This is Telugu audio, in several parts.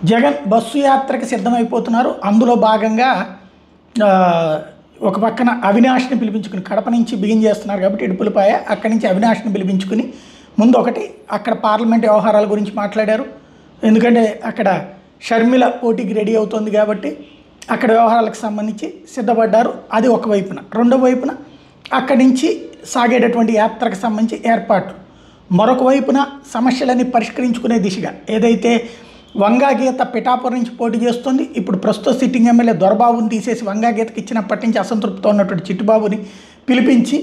జగన్ బస్సు యాత్రకి సిద్ధమైపోతున్నారు. అందులో భాగంగా ఒక పక్కన అవినాష్ని పిలిపించుకుని కడప నుంచి బిగిన్ చేస్తున్నారు కాబట్టి ఇడుపులపాయ అక్కడి నుంచి అవినాష్ని పిలిపించుకుని ముందు ఒకటి అక్కడ పార్లమెంట్ వ్యవహారాల గురించి మాట్లాడారు. ఎందుకంటే అక్కడ షర్మిల పోటీకి రెడీ అవుతుంది కాబట్టి అక్కడ వ్యవహారాలకు సంబంధించి సిద్ధపడ్డారు. అది ఒకవైపున. రెండో వైపున అక్కడి నుంచి సాగేటటువంటి యాత్రకు సంబంధించి ఏర్పాట్లు. మరొక వైపున సమస్యలన్నీ పరిష్కరించుకునే దిశగా ఏదైతే వంగాగీత పిఠాపురం నుంచి పోటీ చేస్తుంది. ఇప్పుడు ప్రస్తుత సిట్టింగ్ ఎమ్మెల్యే దొరబాబుని తీసేసి వంగాగీతకి ఇచ్చినప్పటి నుంచి అసంతృప్తితో ఉన్నటువంటి చిట్టుబాబుని పిలిపించి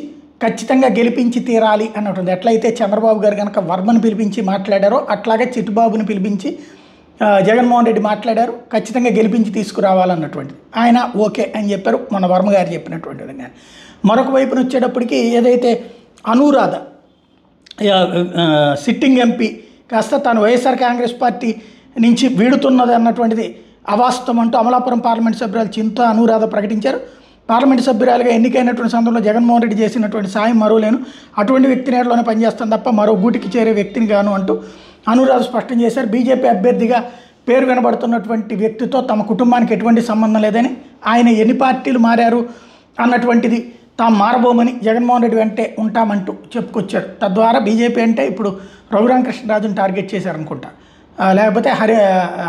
ఖచ్చితంగా గెలిపించి తీరాలి అన్నటువంటి ఎట్లయితే చంద్రబాబు గారు కనుక వర్మను పిలిపించి మాట్లాడారో అట్లాగే చిట్టుబాబుని పిలిపించి జగన్మోహన్ రెడ్డి మాట్లాడారు. ఖచ్చితంగా గెలిపించి తీసుకురావాలన్నటువంటిది ఆయన ఓకే అని చెప్పారు, మన వర్మ గారు చెప్పినటువంటి విధంగా. మరొక వైపున వచ్చేటప్పటికి ఏదైతే అనురాధ సిట్టింగ్ ఎంపీ కాస్త తాను వైఎస్ఆర్ కాంగ్రెస్ పార్టీ నుంచి వీడుతున్నది అన్నటువంటిది అవాస్తవం అంటూ అమలాపురం పార్లమెంట్ సభ్యురాలు చింత అనురాధ ప్రకటించారు. పార్లమెంట్ సభ్యురాలుగా ఎన్నికైనటువంటి సందర్భంలో జగన్మోహన్ రెడ్డి చేసినటువంటి సాయం మరోలేను, అటువంటి వ్యక్తి నేరులోనే పనిచేస్తాను తప్ప మరో గూటికి చేరే వ్యక్తిని గాను అంటూ అనురాధ స్పష్టం చేశారు. బీజేపీ అభ్యర్థిగా పేరు వినబడుతున్నటువంటి వ్యక్తితో తమ కుటుంబానికి ఎటువంటి సంబంధం లేదని, ఆయన ఎన్ని పార్టీలు మారారు అన్నటువంటిది తాము మారబోమని జగన్మోహన్ రెడ్డి వెంటే ఉంటామంటూ చెప్పుకొచ్చారు. తద్వారా బీజేపీ అంటే ఇప్పుడు రఘురామకృష్ణరాజును టార్గెట్ చేశారనుకుంటా, లేకపోతే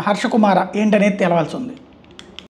హర్షకుమార ఏంటనేది తెలవాల్సి ఉంది.